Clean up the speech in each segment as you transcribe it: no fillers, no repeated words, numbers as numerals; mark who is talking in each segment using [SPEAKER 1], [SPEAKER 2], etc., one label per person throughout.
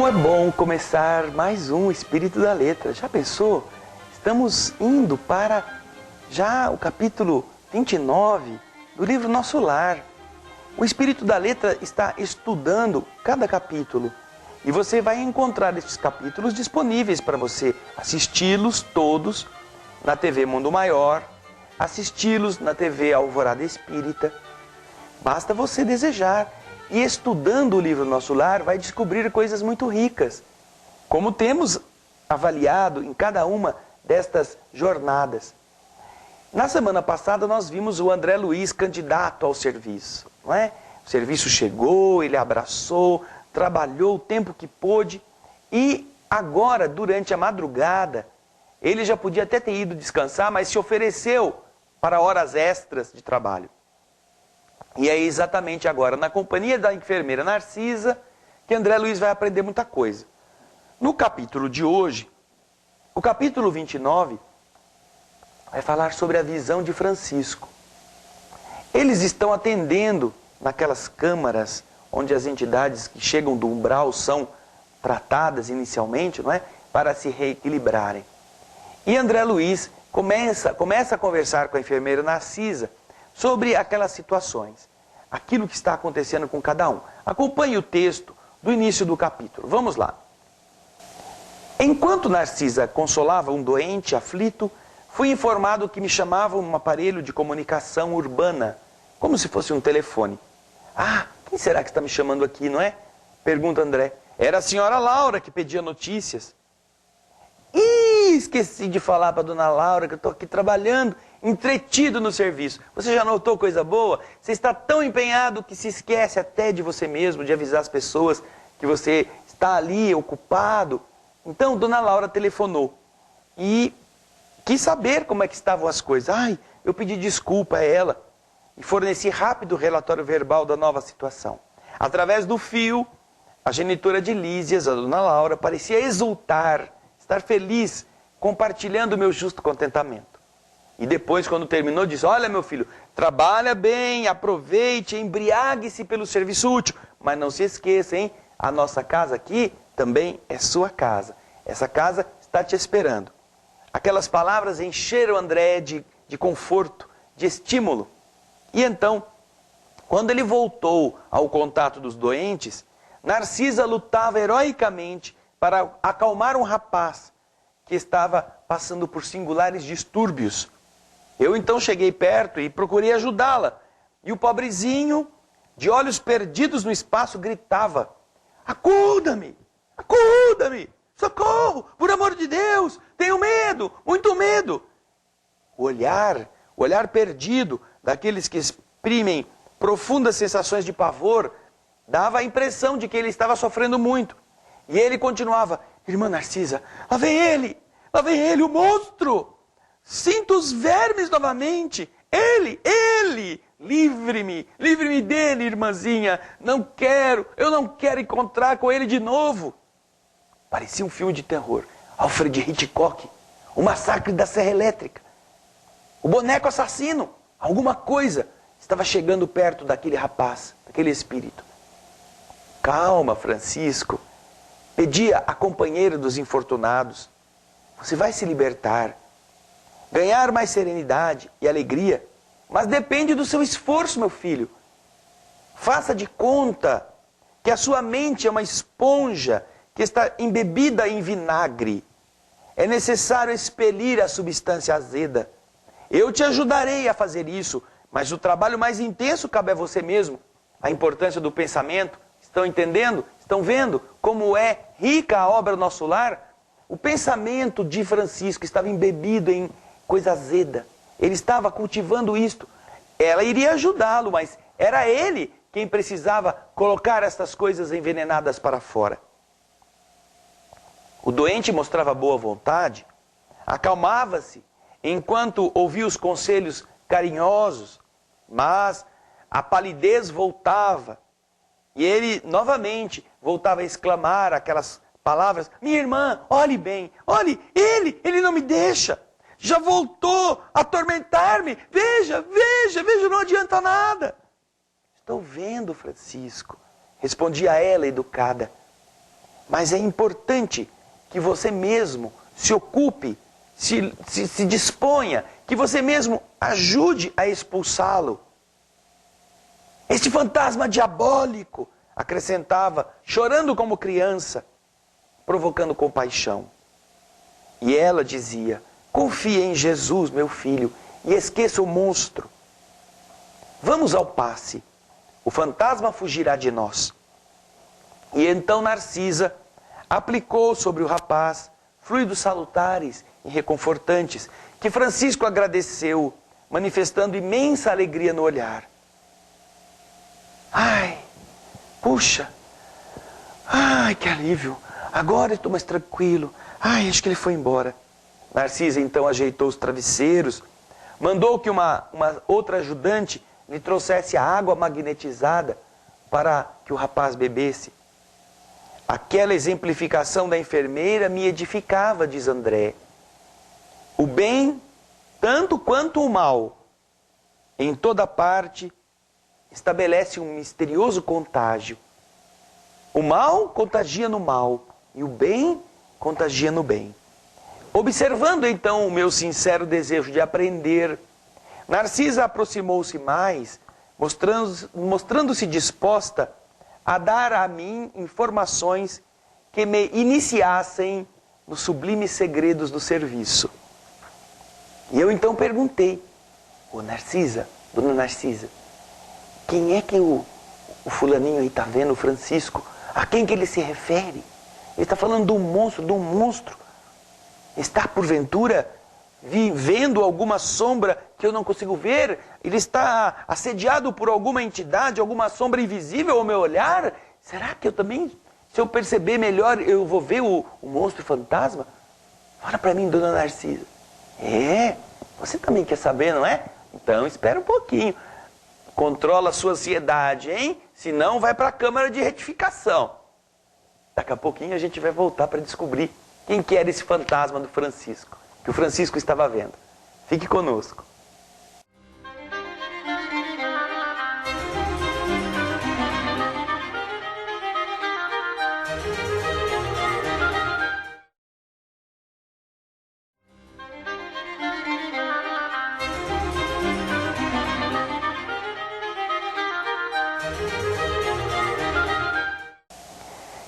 [SPEAKER 1] Como é bom começar mais um Espírito da Letra. Já pensou? Estamos indo para já o capítulo 29 do livro Nosso Lar. O Espírito da Letra está estudando cada capítulo e você vai encontrar esses capítulos disponíveis para você assisti-los todos na TV Mundo Maior, assisti-los na TV Alvorada Espírita. Basta você desejar. E estudando o livro Nosso Lar, vai descobrir coisas muito ricas, como temos avaliado em cada uma destas jornadas. Na semana passada nós vimos o André Luiz candidato ao serviço, não é? O serviço chegou, ele abraçou, trabalhou o tempo que pôde e agora, durante a madrugada, ele já podia até ter ido descansar, mas se ofereceu para horas extras de trabalho. E é exatamente agora, na companhia da enfermeira Narcisa, que André Luiz vai aprender muita coisa. No capítulo de hoje, o capítulo 29, vai falar sobre a visão de Francisco. Eles estão atendendo naquelas câmaras onde as entidades que chegam do umbral são tratadas inicialmente, não é? Para se reequilibrarem. E André Luiz começa a conversar com a enfermeira Narcisa sobre aquelas situações, aquilo que está acontecendo com cada um. Acompanhe o texto do início do capítulo. Vamos lá. Enquanto Narcisa consolava um doente aflito, fui informado que me chamavam um aparelho de comunicação urbana, como se fosse um telefone. Ah, quem será que está me chamando aqui, não é? Pergunta André. Era a senhora Laura que pedia notícias. Ih, esqueci de falar para a dona Laura que eu estou aqui trabalhando, entretido no serviço. Você já notou coisa boa? Você está tão empenhado que se esquece até de você mesmo, de avisar as pessoas que você está ali ocupado. Então, dona Laura telefonou e quis saber como é que estavam as coisas. Ai, eu pedi desculpa a ela e forneci rápido o relatório verbal da nova situação. Através do fio, a genitora de Lísias, a dona Laura, parecia exultar, estar feliz, compartilhando o meu justo contentamento. E depois, quando terminou, disse, olha meu filho, trabalha bem, aproveite, embriague-se pelo serviço útil. Mas não se esqueça, hein? A nossa casa aqui também é sua casa. Essa casa está te esperando. Aquelas palavras encheram André de conforto, de estímulo. E então, quando ele voltou ao contato dos doentes, Narcisa lutava heroicamente para acalmar um rapaz que estava passando por singulares distúrbios. Eu então cheguei perto e procurei ajudá-la. E o pobrezinho, de olhos perdidos no espaço, gritava, acuda-me, acuda-me, socorro, por amor de Deus, tenho medo, muito medo. O olhar perdido daqueles que exprimem profundas sensações de pavor, dava a impressão de que ele estava sofrendo muito. E ele continuava, irmã Narcisa, lá vem ele, o monstro. Sinto os vermes novamente. Ele, livre-me dele, irmãzinha. Eu não quero encontrar com ele de novo. Parecia um filme de terror. Alfred Hitchcock, o massacre da Serra Elétrica. O boneco assassino, alguma coisa estava chegando perto daquele rapaz, daquele espírito. Calma, Francisco. Pedia a companheira dos infortunados. Você vai se libertar. Ganhar mais serenidade e alegria. Mas depende do seu esforço, meu filho. Faça de conta que a sua mente é uma esponja que está embebida em vinagre. É necessário expelir a substância azeda. Eu te ajudarei a fazer isso, mas o trabalho mais intenso cabe a você mesmo. A importância do pensamento. Estão entendendo? Estão vendo como é rica a obra Nosso Lar? O pensamento de Francisco estava embebido em coisa azeda. Ele estava cultivando isto. Ela iria ajudá-lo, mas era ele quem precisava colocar estas coisas envenenadas para fora. O doente mostrava boa vontade, acalmava-se enquanto ouvia os conselhos carinhosos, mas a palidez voltava. E ele, novamente, voltava a exclamar aquelas palavras, minha irmã, olhe bem, olhe, ele não me deixa, já voltou a atormentar-me, veja, não adianta nada. Estou vendo, Francisco, respondia ela educada. Mas é importante que você mesmo se ocupe, se disponha, que você mesmo ajude a expulsá-lo. Este fantasma diabólico, acrescentava, chorando como criança, provocando compaixão. E ela dizia: confie em Jesus, meu filho, e esqueça o monstro. Vamos ao passe, o fantasma fugirá de nós. E então Narcisa aplicou sobre o rapaz fluidos salutares e reconfortantes, que Francisco agradeceu, manifestando imensa alegria no olhar. Ai, puxa, ai, que alívio, agora estou mais tranquilo, ai, acho que ele foi embora. Narcisa então ajeitou os travesseiros, mandou que uma outra ajudante lhe trouxesse a água magnetizada para que o rapaz bebesse. Aquela exemplificação da enfermeira me edificava, diz André. O bem, tanto quanto o mal, em toda parte, estabelece um misterioso contágio. O mal contagia no mal e o bem contagia no bem. Observando então o meu sincero desejo de aprender, Narcisa aproximou-se mais, mostrando-se disposta a dar a mim informações que me iniciassem nos sublimes segredos do serviço. E eu então perguntei: ô Narcisa, dona Narcisa, quem é que o fulaninho aí está vendo, o Francisco? A quem que ele se refere? Ele está falando de um monstro. Está, porventura, vivendo alguma sombra que eu não consigo ver? Ele está assediado por alguma entidade, alguma sombra invisível ao meu olhar? Será que eu também, se eu perceber melhor, eu vou ver o monstro fantasma? Fala para mim, dona Narcisa. Você também quer saber, não é? Então espera um pouquinho. Controla a sua ansiedade, hein? Senão vai para a câmara de retificação. Daqui a pouquinho a gente vai voltar para descobrir quem que era esse fantasma do Francisco, que o Francisco estava vendo. Fique conosco.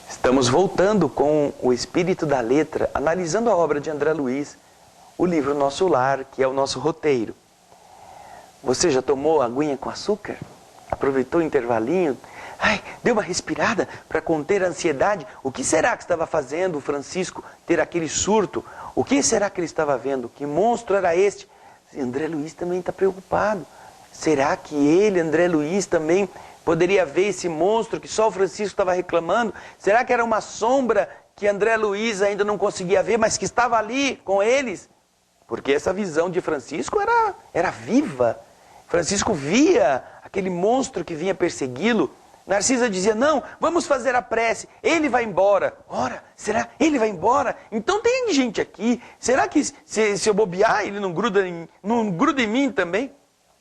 [SPEAKER 1] Estamos voltando com o espírito da letra, analisando a obra de André Luiz, o livro Nosso Lar, que é o nosso roteiro. Você já tomou aguinha com açúcar? Aproveitou o intervalinho? Ai, deu uma respirada para conter a ansiedade? O que será que estava fazendo o Francisco ter aquele surto? O que será que ele estava vendo? Que monstro era este? André Luiz também está preocupado. Será que ele, André Luiz, também poderia ver esse monstro que só o Francisco estava reclamando? Será que era uma sombra que André Luiz ainda não conseguia ver, mas que estava ali com eles? Porque essa visão de Francisco era viva. Francisco via aquele monstro que vinha persegui-lo. Narcisa dizia: não, vamos fazer a prece, ele vai embora. Ora, será? Ele vai embora? Então tem gente aqui. Será que se eu bobear, ele não gruda em mim também?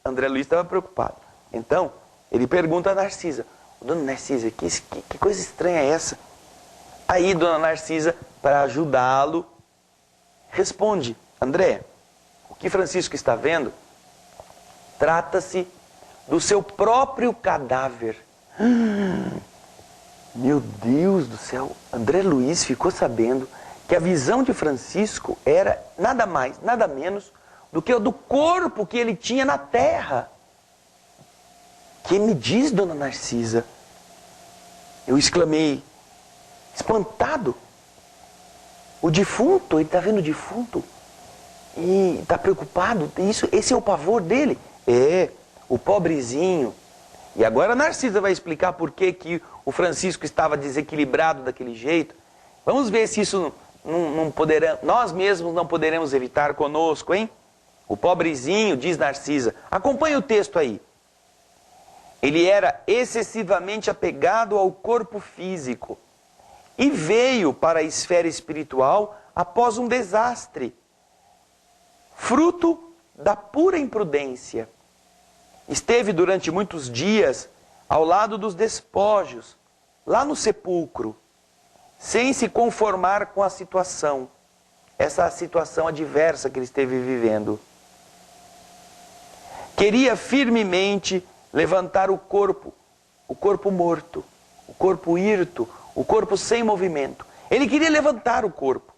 [SPEAKER 1] André Luiz estava preocupado. Então, ele pergunta a Narcisa: dona Narcisa, que coisa estranha é essa? Aí, dona Narcisa, para ajudá-lo, responde: André, o que Francisco está vendo trata-se do seu próprio cadáver. Meu Deus do céu! André Luiz ficou sabendo que a visão de Francisco era nada mais, nada menos do que o do corpo que ele tinha na terra. Que me diz, dona Narcisa? Eu exclamei, espantado. O defunto, ele está vendo o defunto e está preocupado. Esse é o pavor dele. É, o pobrezinho. E agora a Narcisa vai explicar por que o Francisco estava desequilibrado daquele jeito. Vamos ver se isso nós mesmos não poderemos evitar conosco, hein? O pobrezinho, diz Narcisa. Acompanhe o texto aí. Ele era excessivamente apegado ao corpo físico e veio para a esfera espiritual após um desastre, fruto da pura imprudência. Esteve durante muitos dias ao lado dos despojos, lá no sepulcro. sem se conformar com a situação, essa situação adversa que ele esteve vivendo. Queria firmemente levantar o corpo morto, o corpo hirto, o corpo sem movimento. Ele queria levantar o corpo.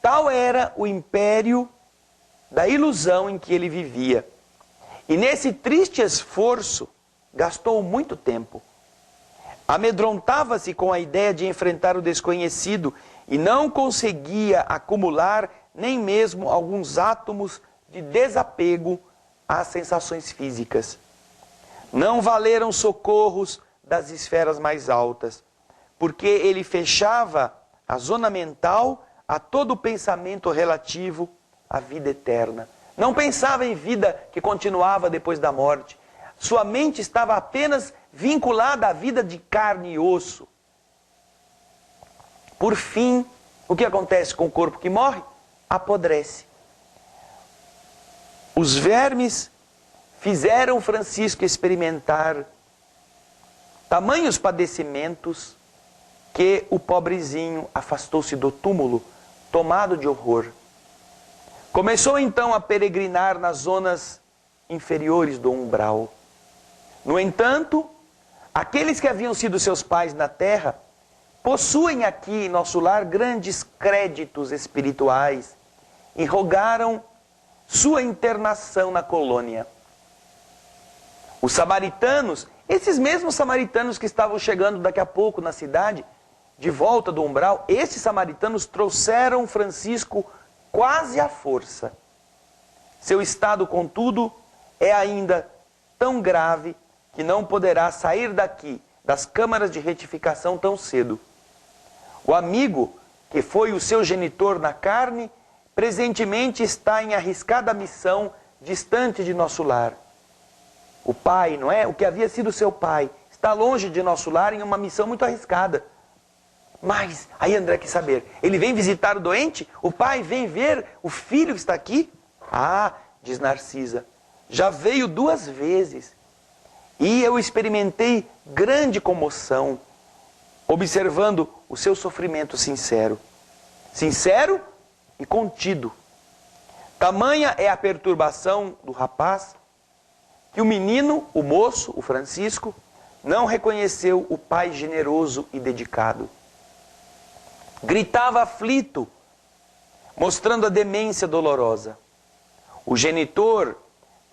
[SPEAKER 1] Tal era o império da ilusão em que ele vivia. E nesse triste esforço, gastou muito tempo. Amedrontava-se com a ideia de enfrentar o desconhecido e não conseguia acumular nem mesmo alguns átomos de desapego às sensações físicas. Não valeram socorros das esferas mais altas, porque ele fechava a zona mental a todo pensamento relativo à vida eterna. Não pensava em vida que continuava depois da morte. Sua mente estava apenas vinculada à vida de carne e osso. Por fim, o que acontece com o corpo que morre? Apodrece. Os vermes fizeram Francisco experimentar tamanhos padecimentos que o pobrezinho afastou-se do túmulo, tomado de horror. Começou então a peregrinar nas zonas inferiores do umbral. No entanto, aqueles que haviam sido seus pais na terra, possuem aqui em nosso lar grandes créditos espirituais e rogaram sua internação na colônia. Os samaritanos, esses mesmos samaritanos que estavam chegando daqui a pouco na cidade, de volta do umbral, esses samaritanos trouxeram Francisco quase à força. Seu estado, contudo, é ainda tão grave que não poderá sair daqui, das câmaras de retificação, tão cedo. O amigo, que foi o seu genitor na carne, presentemente está em arriscada missão distante de nosso lar. O pai, não é? O que havia sido seu pai, está longe de nosso lar em uma missão muito arriscada. Mas, aí André quer saber, ele vem visitar o doente? O pai vem ver o filho que está aqui? Ah, diz Narcisa, já veio 2 vezes. E eu experimentei grande comoção, observando o seu sofrimento sincero. Sincero e contido. Tamanha é a perturbação do rapaz, que o menino, o moço, o Francisco, não reconheceu o pai generoso e dedicado. Gritava aflito, mostrando a demência dolorosa. O genitor,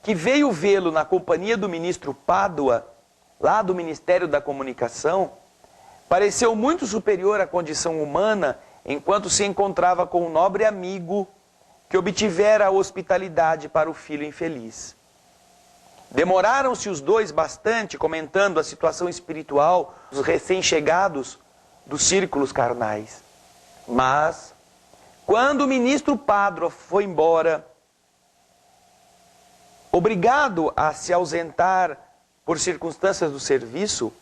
[SPEAKER 1] que veio vê-lo na companhia do ministro Pádua, lá do Ministério da Comunicação, pareceu muito superior à condição humana enquanto se encontrava com um nobre amigo que obtivera a hospitalidade para o filho infeliz. Demoraram-se os dois bastante comentando a situação espiritual dos recém-chegados dos círculos carnais. Mas, quando o ministro Pádua foi embora, obrigado a se ausentar por circunstâncias do serviço,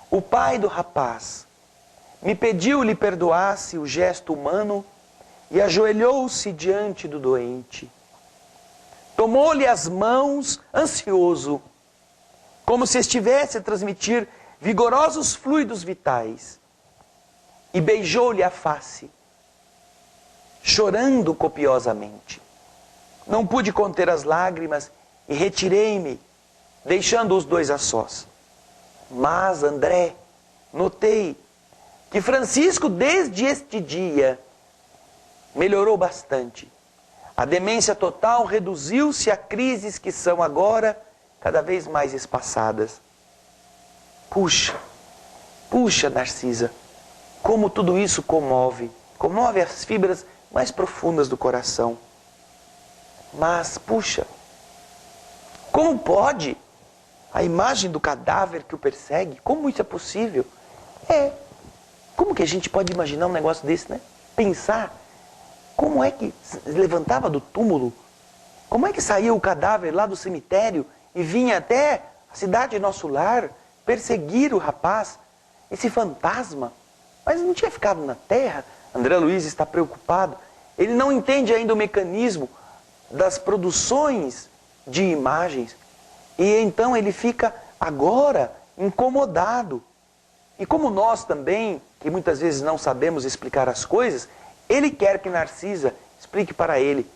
[SPEAKER 1] o pai do rapaz me pediu lhe perdoasse o gesto humano e ajoelhou-se diante do doente. Tomou-lhe as mãos, ansioso, como se estivesse a transmitir vigorosos fluidos vitais, e beijou-lhe a face, chorando copiosamente. Não pude conter as lágrimas e retirei-me, deixando os dois a sós. Mas, André, notei que Francisco, desde este dia, melhorou bastante. A demência total reduziu-se a crises que são agora cada vez mais espaçadas. Puxa, Narcisa, como tudo isso comove as fibras mais profundas do coração. Mas, puxa, como pode a imagem do cadáver que o persegue? Como isso é possível? Como que a gente pode imaginar um negócio desse, né? Pensar, como é que levantava do túmulo? Como é que saía o cadáver lá do cemitério e vinha até a cidade de nosso lar perseguir o rapaz, esse fantasma? Mas não tinha ficado na terra? André Luiz está preocupado. Ele não entende ainda o mecanismo das produções de imagens. E então ele fica agora incomodado. E como nós também, que muitas vezes não sabemos explicar as coisas, ele quer que Narcisa explique para ele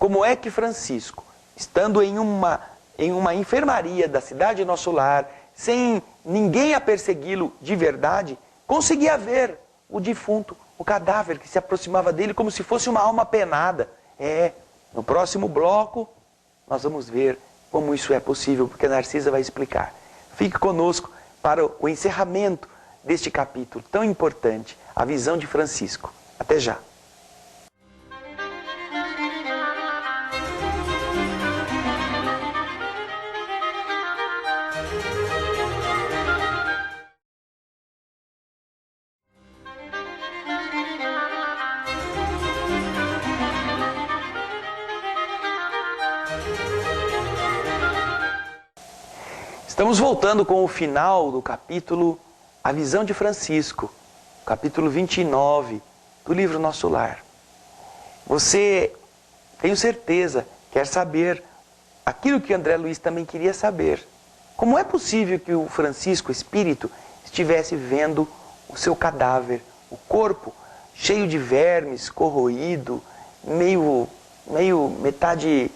[SPEAKER 1] como é que Francisco, estando em uma enfermaria da cidade Nosso Lar, sem ninguém a persegui-lo de verdade, conseguia ver o defunto, o cadáver que se aproximava dele como se fosse uma alma penada. No próximo bloco nós vamos ver como isso é possível, porque Narcisa vai explicar. Fique conosco para o encerramento deste capítulo tão importante, a visão de Francisco. Até já! Estamos voltando com o final do capítulo A Visão de Francisco, capítulo 29 do livro Nosso Lar. Você, tenho certeza, quer saber aquilo que André Luiz também queria saber. Como é possível que o Francisco, espírito, estivesse vendo o seu cadáver, o corpo cheio de vermes, corroído, meio metade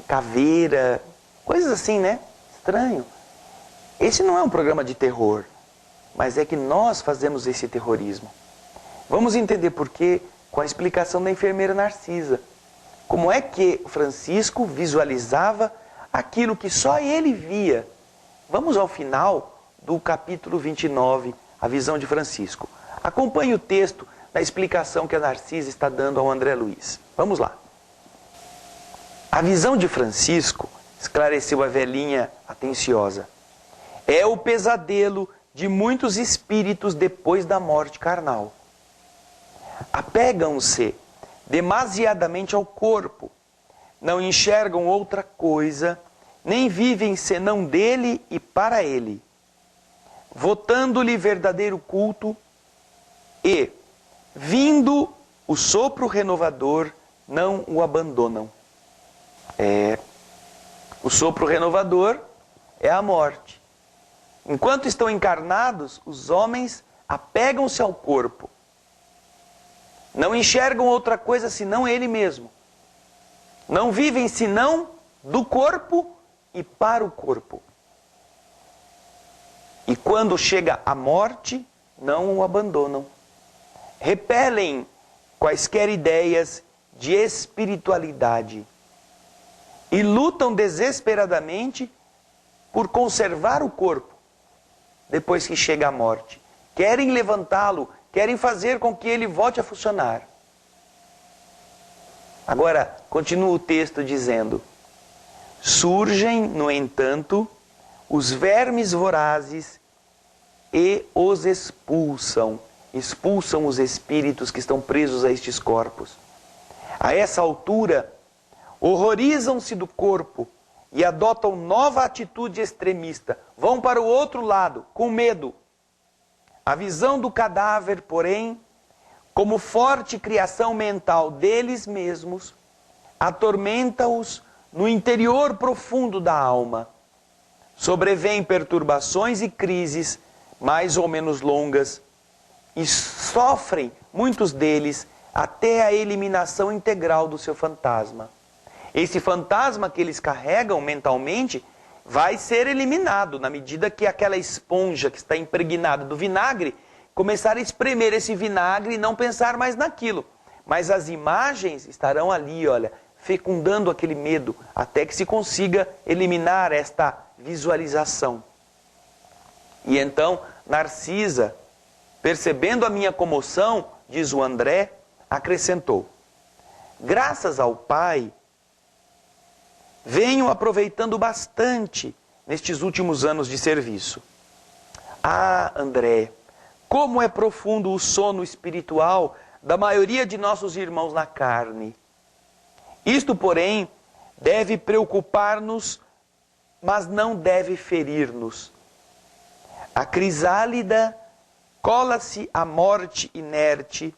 [SPEAKER 1] caveira, coisas assim, né? Estranho. Esse não é um programa de terror, mas é que nós fazemos esse terrorismo. Vamos entender por quê com a explicação da enfermeira Narcisa. Como é que Francisco visualizava aquilo que só ele via? Vamos ao final do capítulo 29, a visão de Francisco. Acompanhe o texto da explicação que a Narcisa está dando ao André Luiz. Vamos lá. A visão de Francisco, esclareceu a velhinha atenciosa, é o pesadelo de muitos espíritos depois da morte carnal. Apegam-se demasiadamente ao corpo, não enxergam outra coisa, nem vivem senão dele e para ele, votando-lhe verdadeiro culto e, vindo o sopro renovador, não o abandonam. O sopro renovador é a morte. Enquanto estão encarnados, os homens apegam-se ao corpo. Não enxergam outra coisa senão ele mesmo. Não vivem senão do corpo e para o corpo. E quando chega a morte, não o abandonam. Repelem quaisquer ideias de espiritualidade e lutam desesperadamente por conservar o corpo depois que chega a morte. Querem levantá-lo, querem fazer com que ele volte a funcionar. Agora, continua o texto dizendo: surgem, no entanto, os vermes vorazes e os expulsam os espíritos que estão presos a estes corpos. A essa altura, horrorizam-se do corpo e adotam nova atitude extremista. Vão para o outro lado, com medo. A visão do cadáver, porém, como forte criação mental deles mesmos, atormenta-os no interior profundo da alma. Sobrevêm perturbações e crises, mais ou menos longas, e sofrem, muitos deles, até a eliminação integral do seu fantasma. Esse fantasma que eles carregam mentalmente vai ser eliminado na medida que aquela esponja que está impregnada do vinagre começar a espremer esse vinagre e não pensar mais naquilo. Mas as imagens estarão ali, olha, fecundando aquele medo até que se consiga eliminar esta visualização. E então Narcisa, percebendo a minha comoção, diz o André, acrescentou: graças ao Pai, venho aproveitando bastante nestes últimos anos de serviço. Ah, André, como é profundo o sono espiritual da maioria de nossos irmãos na carne. Isto, porém, deve preocupar-nos, mas não deve ferir-nos. A crisálida cola-se à morte inerte,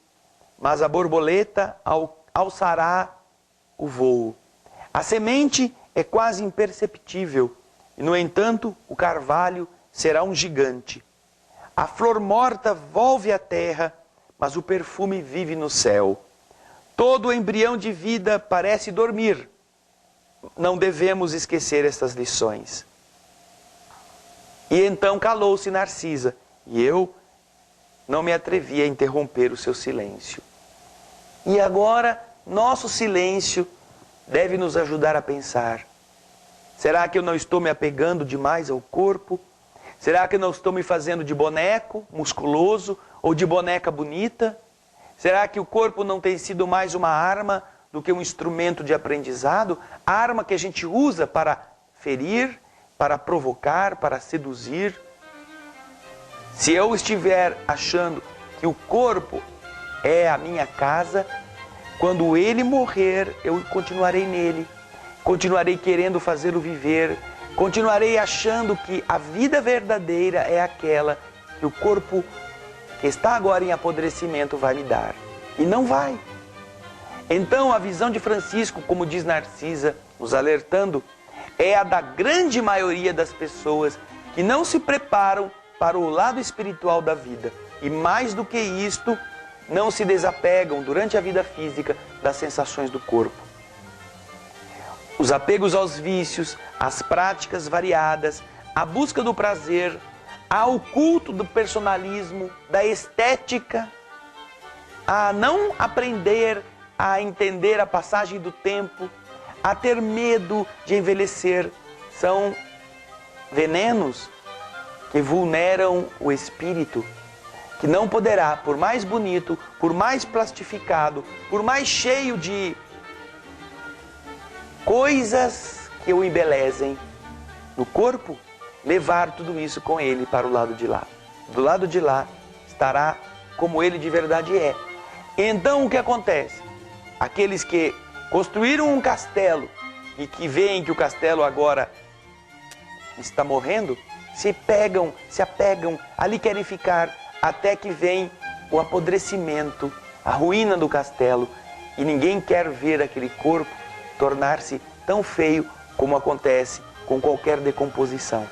[SPEAKER 1] mas a borboleta alçará o voo. A semente é quase imperceptível, e, no entanto, o carvalho será um gigante. A flor morta volve à terra, mas o perfume vive no céu. Todo embrião de vida parece dormir. Não devemos esquecer estas lições. E então calou-se Narcisa, e eu não me atrevi a interromper o seu silêncio. E agora, nosso silêncio deve nos ajudar a pensar. Será que eu não estou me apegando demais ao corpo? Será que eu não estou me fazendo de boneco musculoso ou de boneca bonita? Será que o corpo não tem sido mais uma arma do que um instrumento de aprendizado? A arma que a gente usa para ferir, para provocar, para seduzir? Se eu estiver achando que o corpo é a minha casa, quando ele morrer, eu continuarei nele. Continuarei querendo fazê-lo viver. Continuarei achando que a vida verdadeira é aquela que o corpo que está agora em apodrecimento vai me dar. E não vai. Então a visão de Francisco, como diz Narcisa, nos alertando, é a da grande maioria das pessoas que não se preparam para o lado espiritual da vida. E mais do que isto, não se desapegam durante a vida física das sensações do corpo. Os apegos aos vícios, às práticas variadas, a busca do prazer, ao culto do personalismo, da estética, a não aprender a entender a passagem do tempo, a ter medo de envelhecer, são venenos que vulneram o espírito, que não poderá, por mais bonito, por mais plastificado, por mais cheio de coisas que o embelezem no corpo, levar tudo isso com ele para o lado de lá. Do lado de lá estará como ele de verdade é. Então o que acontece? Aqueles que construíram um castelo e que veem que o castelo agora está morrendo, se apegam, ali querem ficar, até que vem o apodrecimento, a ruína do castelo, e ninguém quer ver aquele corpo tornar-se tão feio como acontece com qualquer decomposição.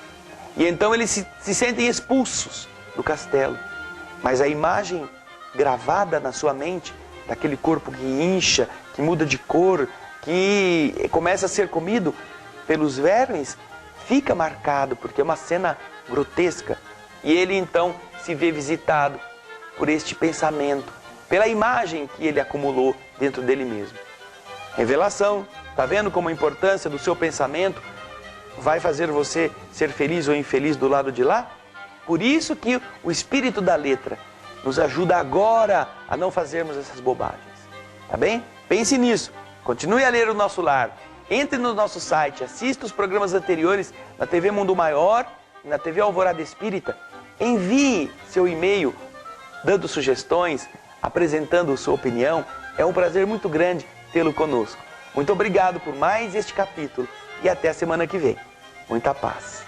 [SPEAKER 1] E então eles se sentem expulsos do castelo. Mas a imagem gravada na sua mente, daquele corpo que incha, que muda de cor, que começa a ser comido pelos vermes, fica marcado, porque é uma cena grotesca. E ele então se vê visitado por este pensamento, pela imagem que ele acumulou dentro dele mesmo. Revelação, está vendo como a importância do seu pensamento vai fazer você ser feliz ou infeliz do lado de lá? Por isso que o espírito da letra nos ajuda agora a não fazermos essas bobagens. Tá bem? Pense nisso. Continue a ler o Nosso Lar. Entre no nosso site, assista os programas anteriores na TV Mundo Maior e na TV Alvorada Espírita. Envie seu e-mail dando sugestões, apresentando sua opinião. É um prazer muito grande tê-lo conosco. Muito obrigado por mais este capítulo e até a semana que vem. Muita paz.